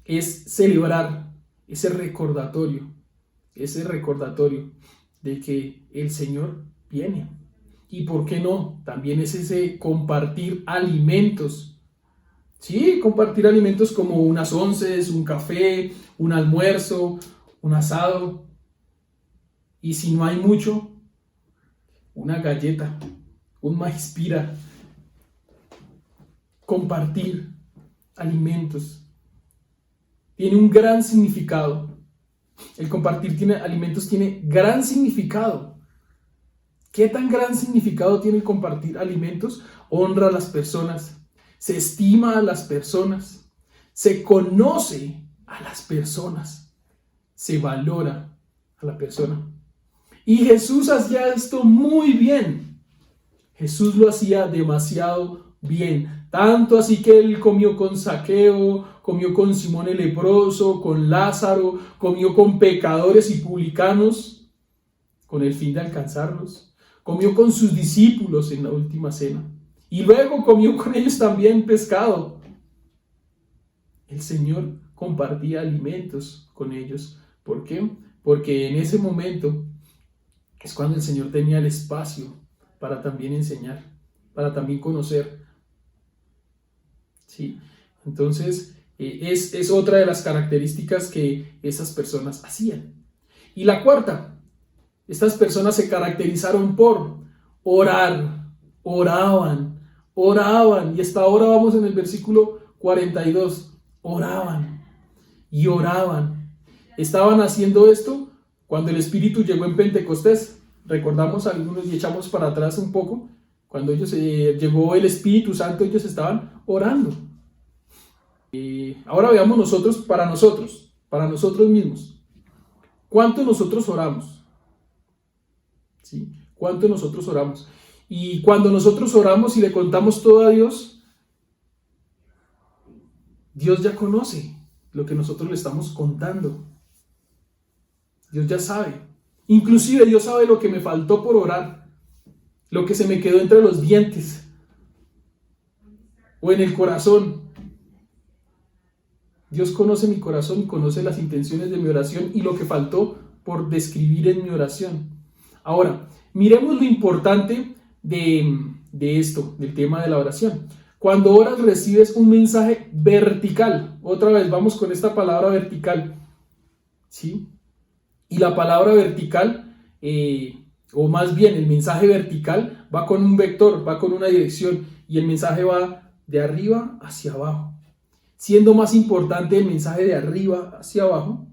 Es celebrar ese recordatorio de que el Señor viene. Y por qué no, también es ese compartir alimentos. Sí, compartir alimentos como unas onces, un café, un almuerzo, un asado. Y si no hay mucho, una galleta, un maíz pira. Compartir alimentos tiene un gran significado. El compartir alimentos tiene gran significado. ¿Qué tan gran significado tiene el compartir alimentos? Honra a las personas, se estima a las personas, se conoce a las personas, se valora a la persona. Y Jesús hacía esto muy bien. Jesús lo hacía demasiado bien. Tanto así que él comió con Zaqueo, comió con Simón el leproso, con Lázaro, comió con pecadores y publicanos, con el fin de alcanzarlos. Comió con sus discípulos en la última cena. Y luego comió con ellos también pescado. El Señor compartía alimentos con ellos. ¿Por qué? Porque en ese momento es cuando el Señor tenía el espacio para también enseñar, para también conocer. ¿Sí? Entonces, es otra de las características que esas personas hacían. Y la cuarta, estas personas se caracterizaron por orar, oraban, y hasta ahora vamos en el versículo 42, oraban y oraban. Estaban haciendo esto cuando el Espíritu llegó en Pentecostés. Recordamos algunos y echamos para atrás un poco. Cuando llegó el Espíritu Santo, ellos estaban orando. Ahora veamos para nosotros mismos. ¿Cuánto nosotros oramos? ¿Sí? ¿Cuánto nosotros oramos? Y cuando nosotros oramos y le contamos todo a Dios, Dios ya conoce lo que nosotros le estamos contando. Dios ya sabe. Inclusive Dios sabe lo que me faltó por orar, lo que se me quedó entre los dientes o en el corazón. Dios conoce mi corazón y conoce las intenciones de mi oración y lo que faltó por describir en mi oración. Ahora, miremos lo importante de esto, del tema de la oración. Cuando oras recibes un mensaje vertical. Otra vez, vamos con esta palabra vertical. ¿Sí? Y la palabra vertical, o más bien el mensaje vertical, va con un vector, va con una dirección. Y el mensaje va de arriba hacia abajo. Siendo más importante el mensaje de arriba hacia abajo,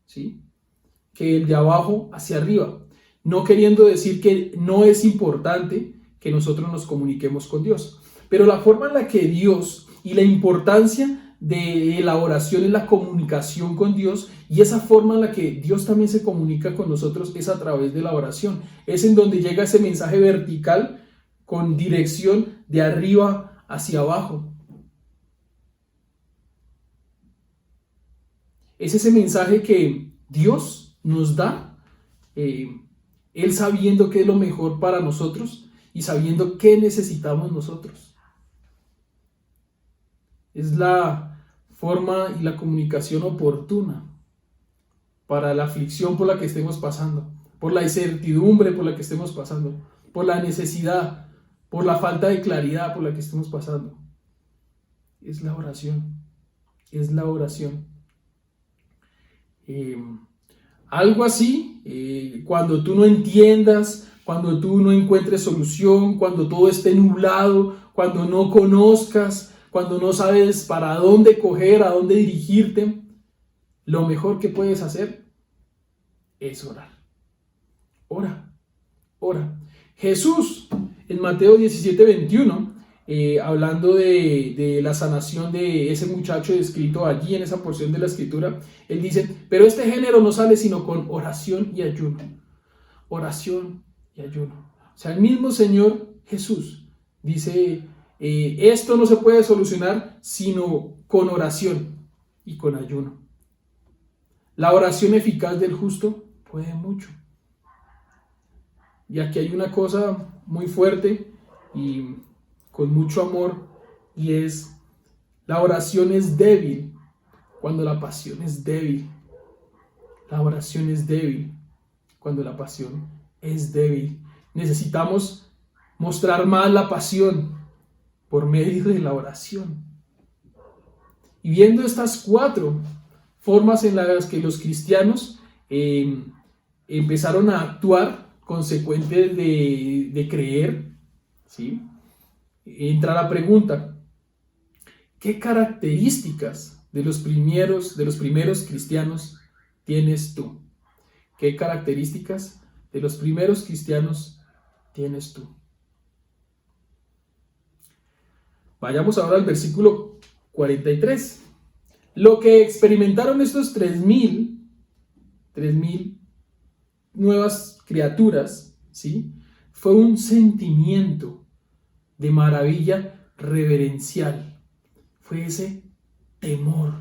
¿sí?, que el de abajo hacia arriba. No queriendo decir que no es importante que nosotros nos comuniquemos con Dios. Pero la forma en la que Dios y la importancia de la oración es la comunicación con Dios, y esa forma en la que Dios también se comunica con nosotros es a través de la oración. Es en donde llega ese mensaje vertical con dirección de arriba hacia abajo. Es ese mensaje que Dios nos da, Él sabiendo qué es lo mejor para nosotros y sabiendo qué necesitamos nosotros. Es la forma y la comunicación oportuna para la aflicción por la que estemos pasando, por la incertidumbre por la que estemos pasando, por la necesidad, por la falta de claridad por la que estemos pasando. Es la oración, es la oración. Algo así, cuando tú no entiendas, cuando tú no encuentres solución, cuando todo esté nublado, cuando no conozcas, cuando no sabes para dónde coger, a dónde dirigirte, lo mejor que puedes hacer es orar. Ora. Jesús, en Mateo 17:21, hablando de la sanación de ese muchacho descrito allí en esa porción de la escritura, él dice: pero este género no sale sino con oración y ayuno. Oración y ayuno. O sea, el mismo Señor Jesús dice, esto no se puede solucionar sino con oración y con ayuno. La oración eficaz del justo puede mucho. Y aquí hay una cosa muy fuerte y con mucho amor, y es: la oración es débil cuando la pasión es débil. La oración es débil cuando la pasión es débil. Necesitamos mostrar más la pasión por medio de la oración. Y viendo estas 4 formas en las que los cristianos empezaron a actuar consecuentes de creer, ¿sí?, entra la pregunta: ¿qué características de los primeros cristianos tienes tú? ¿Qué características de los primeros cristianos tienes tú. Vayamos ahora al versículo 43. Lo que experimentaron estos 3,000 nuevas criaturas, ¿sí? Fue un sentimiento de maravilla reverencial. Fue ese temor,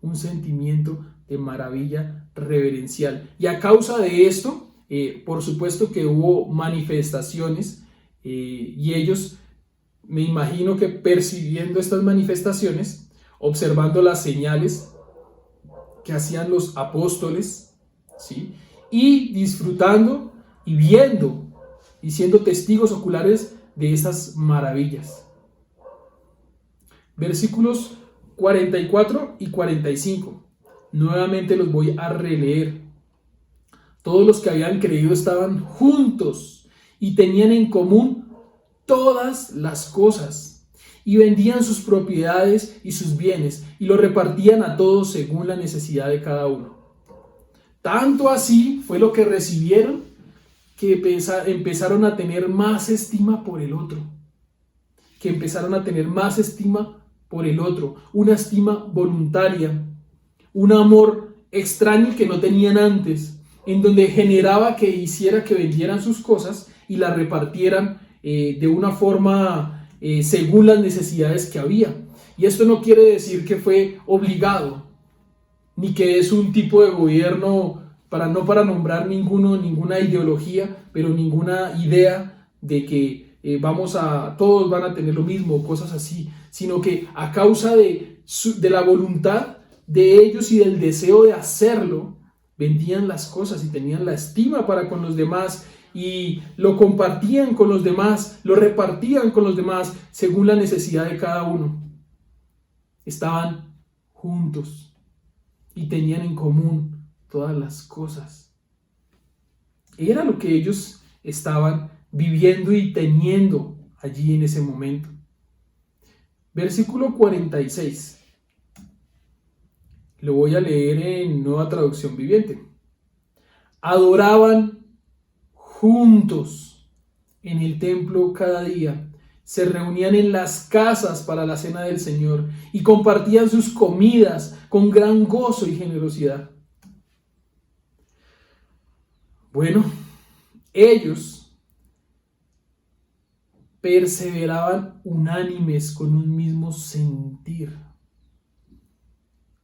un sentimiento de maravilla reverencial. Y a causa de esto, por supuesto que hubo manifestaciones y ellos, me imagino que percibiendo estas manifestaciones, observando las señales que hacían los apóstoles, ¿sí? Y disfrutando y viendo y siendo testigos oculares de esas maravillas. Versículos 44 y 45. Nuevamente los voy a releer. Todos los que habían creído estaban juntos y tenían en común todas las cosas, y vendían sus propiedades y sus bienes y lo repartían a todos según la necesidad de cada uno. Tanto así fue lo que recibieron que empezaron a tener más estima por el otro. Una estima voluntaria, un amor extraño que no tenían antes, en donde generaba que hiciera que vendieran sus cosas y las repartieran de una forma según las necesidades que había. Y esto no quiere decir que fue obligado, ni que es un tipo de gobierno, no para nombrar ninguna ideología, pero ninguna idea de que todos van a tener lo mismo, cosas así, sino que a causa de la voluntad de ellos y del deseo de hacerlo, vendían las cosas y tenían la estima para con los demás y lo compartían con los demás, lo repartían con los demás según la necesidad de cada uno. Estaban juntos y tenían en común todas las cosas. Era lo que ellos estaban viviendo y teniendo allí en ese momento. Versículo 46. Lo voy a leer en Nueva Traducción Viviente. Adoraban juntos en el templo cada día, se reunían en las casas para la cena del Señor y compartían sus comidas con gran gozo y generosidad. Bueno, ellos perseveraban unánimes con un mismo sentir.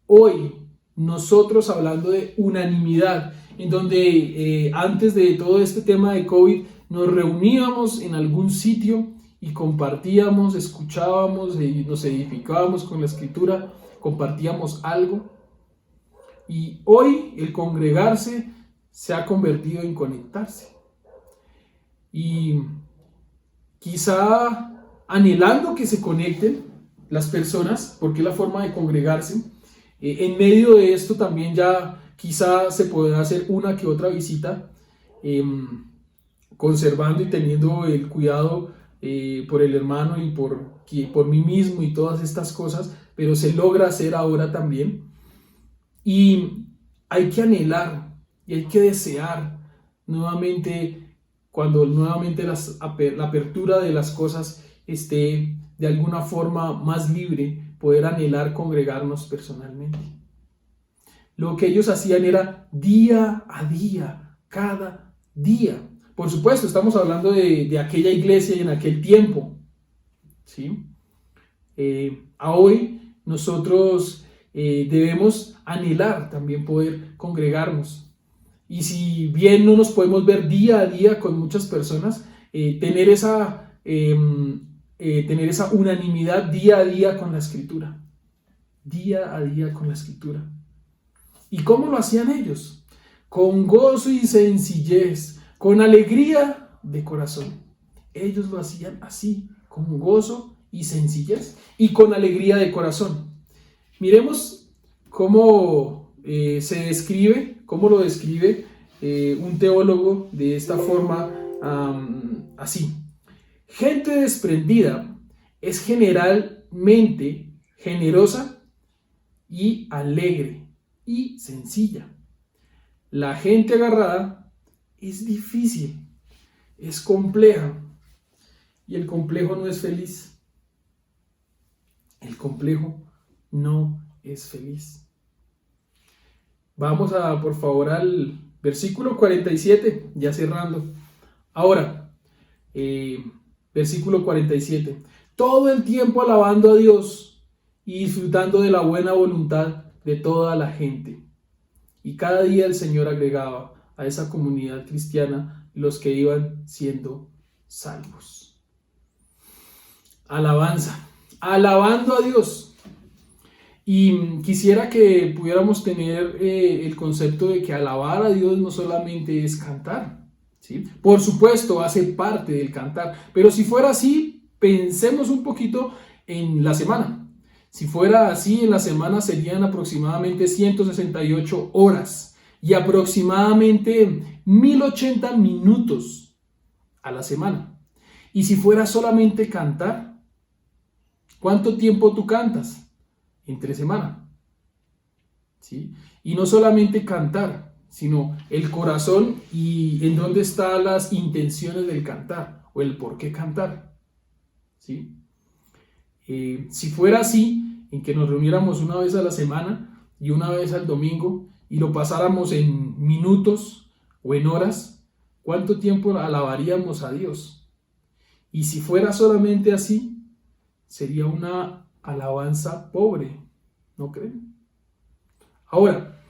Hoy, nosotros hablando de unanimidad, en donde antes de todo este tema de COVID nos reuníamos en algún sitio y compartíamos, escuchábamos y nos edificábamos con la escritura, compartíamos algo. Y hoy el congregarse se ha convertido en conectarse. Y quizá anhelando que se conecten las personas, porque es la forma de congregarse, en medio de esto también ya quizá se podrá hacer una que otra visita, conservando y teniendo el cuidado por el hermano y por mí mismo y todas estas cosas, pero se logra hacer ahora también. Y hay que anhelar y hay que desear nuevamente, cuando nuevamente la apertura de las cosas esté de alguna forma más libre, poder anhelar congregarnos personalmente. Lo que ellos hacían era día a día, cada día. Por supuesto, estamos hablando de aquella iglesia y en aquel tiempo, ¿sí? A hoy nosotros debemos anhelar también poder congregarnos. Y si bien no nos podemos ver día a día con muchas personas, tener esa unanimidad día a día con la Escritura. Día a día con la Escritura. ¿Y cómo lo hacían ellos? Con gozo y sencillez, con alegría de corazón. Ellos lo hacían así, con gozo y sencillez y con alegría de corazón. Miremos cómo cómo lo describe un teólogo de esta forma, así. Gente desprendida es generalmente generosa y alegre y sencilla. La gente agarrada es difícil es compleja y el complejo no es feliz. El complejo no es feliz. Vamos por favor al versículo 47, ya cerrando. Ahora, versículo 47. Todo el tiempo alabando a Dios y disfrutando de la buena voluntad de toda la gente. Y cada día el Señor agregaba a esa comunidad cristiana los que iban siendo salvos. Alabanza, alabando a Dios. Y quisiera que pudiéramos tener el concepto de que alabar a Dios no solamente es cantar, ¿sí? Por supuesto, hace parte del cantar, pero si fuera así, pensemos un poquito en la semana. Si fuera así, en la semana serían aproximadamente 168 horas y aproximadamente 1080 minutos a la semana. Y si fuera solamente cantar, ¿cuánto tiempo tú cantas entre semana? ¿Sí? Y no solamente cantar, sino el corazón y en dónde están las intenciones del cantar o el por qué cantar. ¿Sí? Si fuera así, en que nos reuniéramos una vez a la semana y una vez al domingo y lo pasáramos en minutos o en horas, ¿cuánto tiempo alabaríamos a Dios? Y si fuera solamente así, sería una alabanza pobre, ¿no creen? Ahora,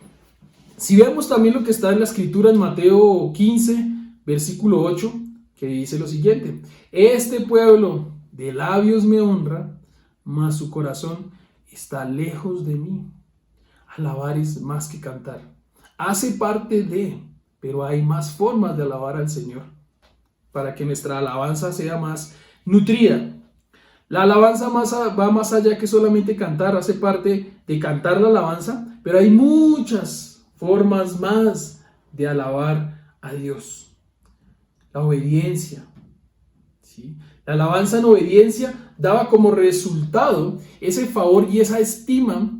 si vemos también lo que está en la escritura en Mateo 15, versículo 8, que dice lo siguiente: este pueblo de labios me honra, mas su corazón está lejos de mí. Alabar es más que cantar. Hace parte de, pero hay más formas de alabar al Señor, para que nuestra alabanza sea más nutrida. La alabanza va más allá que solamente cantar, hace parte de cantar la alabanza, pero hay muchas formas más de alabar a Dios. La obediencia, ¿sí? La alabanza en obediencia daba como resultado ese favor y esa estima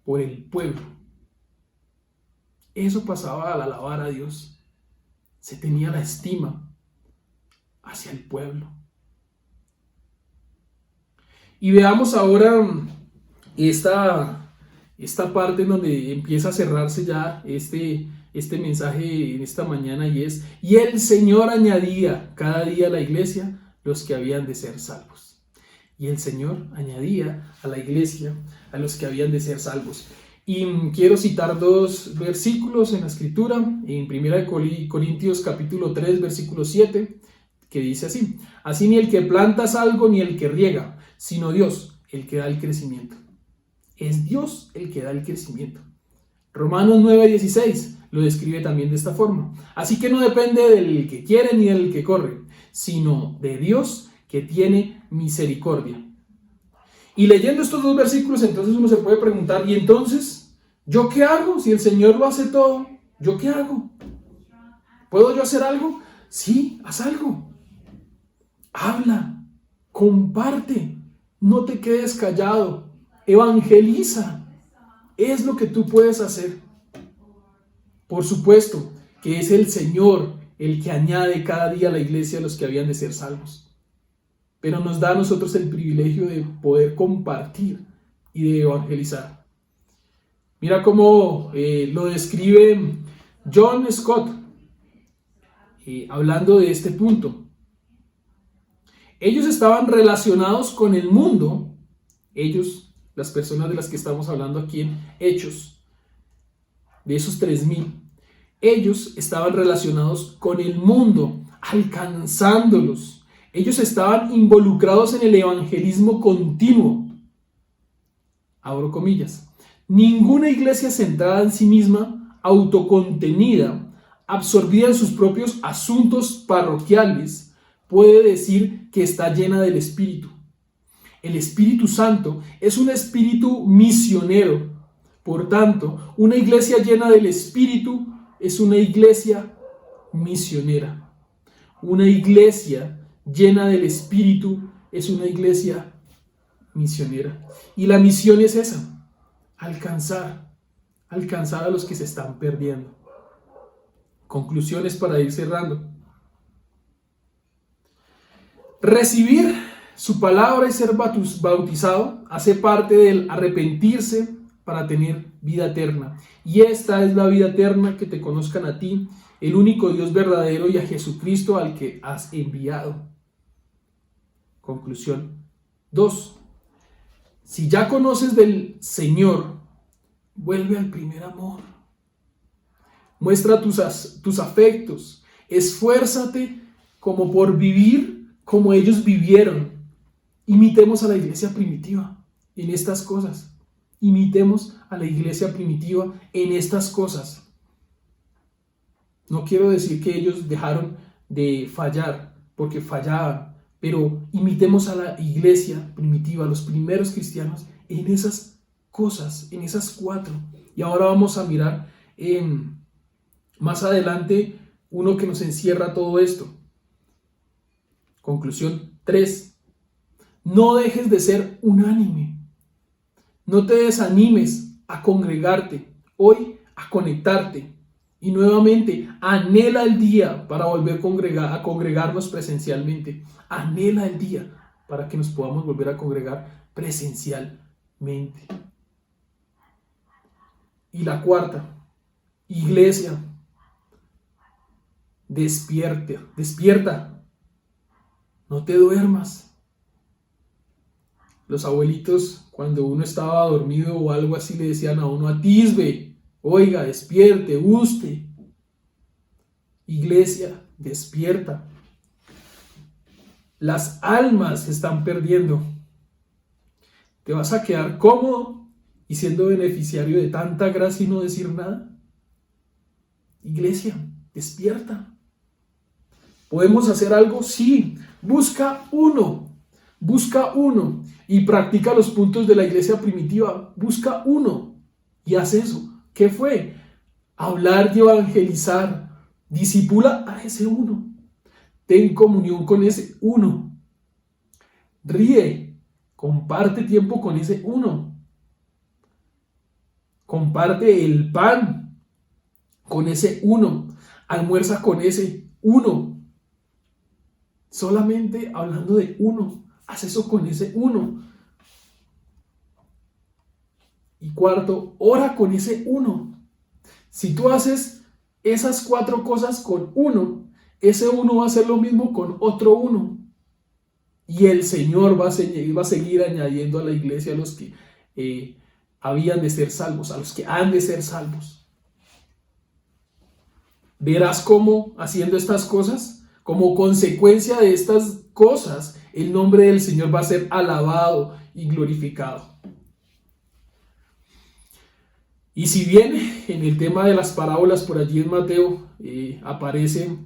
por el pueblo. Eso pasaba al alabar a Dios. Se tenía la estima hacia el pueblo. Y veamos ahora esta parte en donde empieza a cerrarse ya este mensaje en esta mañana, y es: y el Señor añadía cada día a la iglesia los que habían de ser salvos. Y el Señor añadía a la iglesia a los que habían de ser salvos. Y quiero citar dos versículos en la escritura, en 1 Corintios capítulo 3, versículo 7, que dice así: así ni el que planta es algo ni el que riega, sino Dios el que da el crecimiento. Es Dios el que da el crecimiento. Romanos 9:16 lo describe también de esta forma: así que no depende del que quiere ni del que corre, sino de Dios que tiene misericordia. Y leyendo estos dos versículos, entonces uno se puede preguntar: ¿y entonces yo qué hago? Si el Señor lo hace todo, ¿yo qué hago? ¿Puedo yo hacer algo? Sí, haz algo. Habla, comparte, no te quedes callado, evangeliza. Es lo que tú puedes hacer. Por supuesto que es el Señor el que añade cada día a la iglesia a los que habían de ser salvos, pero nos da a nosotros el privilegio de poder compartir y de evangelizar. Mira cómo lo describe John Scott, hablando de este punto. Ellos estaban relacionados con el mundo, ellos, las personas de las que estamos hablando aquí en Hechos, de esos 3,000, ellos estaban relacionados con el mundo, alcanzándolos. Ellos estaban involucrados en el evangelismo continuo. Abro comillas. Ninguna iglesia centrada en sí misma, autocontenida, absorbida en sus propios asuntos parroquiales, puede decir que está llena del Espíritu. El Espíritu Santo es un espíritu misionero. Por tanto, una iglesia llena del Espíritu es una iglesia misionera. Una iglesia llena del Espíritu es una iglesia misionera. Y la misión es esa: alcanzar a los que se están perdiendo. Conclusiones para ir cerrando. Recibir su palabra y ser bautizado hace parte del arrepentirse para tener vida eterna. Y esta es la vida eterna, que te conozcan a ti, el único Dios verdadero, y a Jesucristo al que has enviado. Conclusión 2. Si ya conoces del Señor, vuelve al primer amor. Muestra tus afectos. Esfuérzate como por vivir como ellos vivieron. Imitemos a la iglesia primitiva en estas cosas. Imitemos a la iglesia primitiva en estas cosas. No quiero decir que ellos dejaron de fallar, porque fallaban, pero imitemos a la iglesia primitiva, a los primeros cristianos, en esas cosas, en esas 4. Y ahora vamos a mirar más adelante uno que nos encierra todo esto. Conclusión 3. No dejes de ser unánime. No te desanimes a congregarte, hoy a conectarte. Y nuevamente, anhela el día para volver a congregarnos presencialmente. Anhela el día para que nos podamos volver a congregar presencialmente. Y la 4, iglesia, despierta, no te duermas. Los abuelitos, cuando uno estaba dormido o algo así, le decían a uno: atisbe, oiga, despierte, guste. Iglesia, despierta. Las almas se están perdiendo. ¿Te vas a quedar cómodo y siendo beneficiario de tanta gracia y no decir nada? Iglesia, despierta. ¿Podemos hacer algo? Sí. Busca uno y practica los puntos de la iglesia primitiva. Busca uno y haz eso. ¿Qué fue? Hablar y evangelizar. Discipula a ese uno. Ten comunión con ese uno. Ríe. Comparte tiempo con ese uno. Comparte el pan con ese uno. Almuerza con ese uno. Solamente hablando de uno. Haz eso con ese uno. Y 4, ora con ese uno. Si tú haces esas 4 cosas con uno, ese uno va a hacer lo mismo con otro uno. Y el Señor va a seguir añadiendo a la iglesia a los que habían de ser salvos, a los que han de ser salvos. Verás cómo, haciendo estas cosas, como consecuencia de estas cosas, el nombre del Señor va a ser alabado y glorificado. Y si bien en el tema de las parábolas, por allí en Mateo, aparece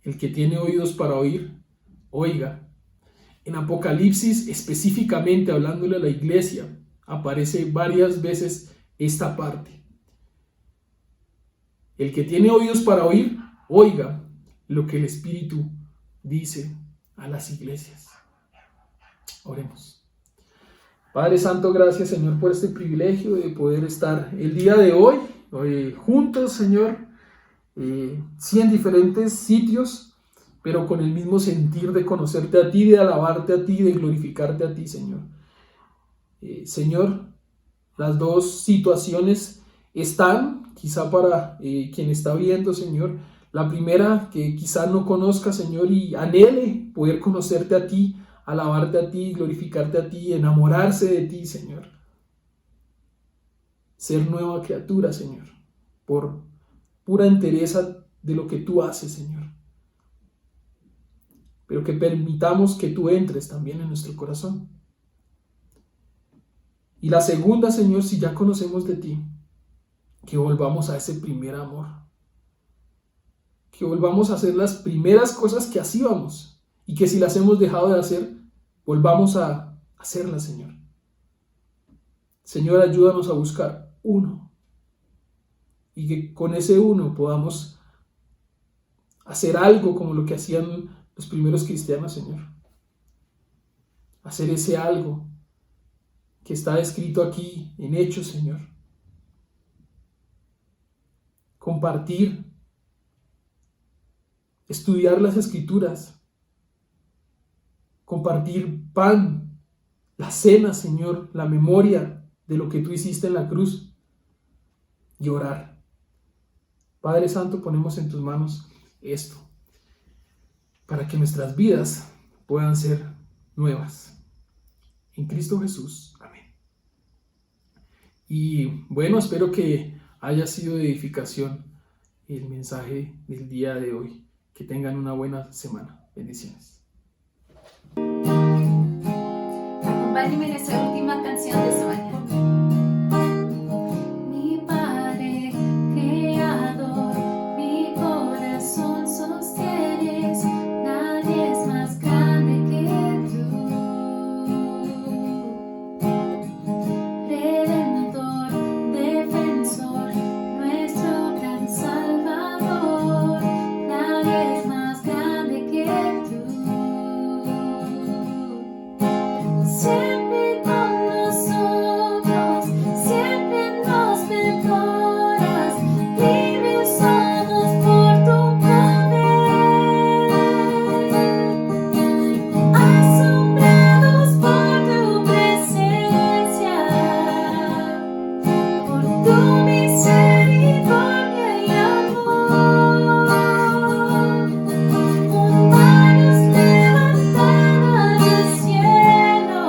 el que tiene oídos para oír, oiga. En Apocalipsis, específicamente hablándole a la iglesia, aparece varias veces esta parte. El que tiene oídos para oír, oiga lo que el Espíritu dice a las iglesias. Oremos. Padre Santo, gracias, Señor, por este privilegio de poder estar el día de hoy juntos, Señor, sí, en diferentes sitios, pero con el mismo sentir de conocerte a ti, de alabarte a ti, de glorificarte a ti, Señor. Señor, las 2 situaciones están, quizá para quien está viendo, Señor. La primera, que quizá no conozca, Señor, y anhele poder conocerte a ti, alabarte a ti, glorificarte a ti, enamorarse de ti, Señor. Ser nueva criatura, Señor, por pura entereza de lo que tú haces, Señor. Pero que permitamos que tú entres también en nuestro corazón. Y la segunda, Señor, si ya conocemos de ti, que volvamos a ese primer amor. Que volvamos a hacer las primeras cosas que hacíamos y que si las hemos dejado de hacer, volvamos a hacerlas, Señor. Señor, ayúdanos a buscar uno y que con ese uno podamos hacer algo como lo que hacían los primeros cristianos, Señor. Hacer ese algo que está escrito aquí en Hechos, Señor. Compartir, estudiar las Escrituras, compartir pan, la cena, Señor, la memoria de lo que tú hiciste en la cruz y orar. Padre Santo, ponemos en tus manos esto para que nuestras vidas puedan ser nuevas. En Cristo Jesús. Amén. Y bueno, espero que haya sido de edificación el mensaje del día de hoy. Que tengan una buena semana. Bendiciones. Acompáñenme en esta última canción de esta mañana. Mi Padre Creador, mi corazón sostienes, nadie es más grande que tú. Redentor, defensor, nuestro gran Salvador, nadie es más grande que tú. Siempre con nosotros, siempre nos perdonas, libres somos por tu poder, asombrados por tu presencia, por tu misericordia y amor, con manos levantadas al cielo.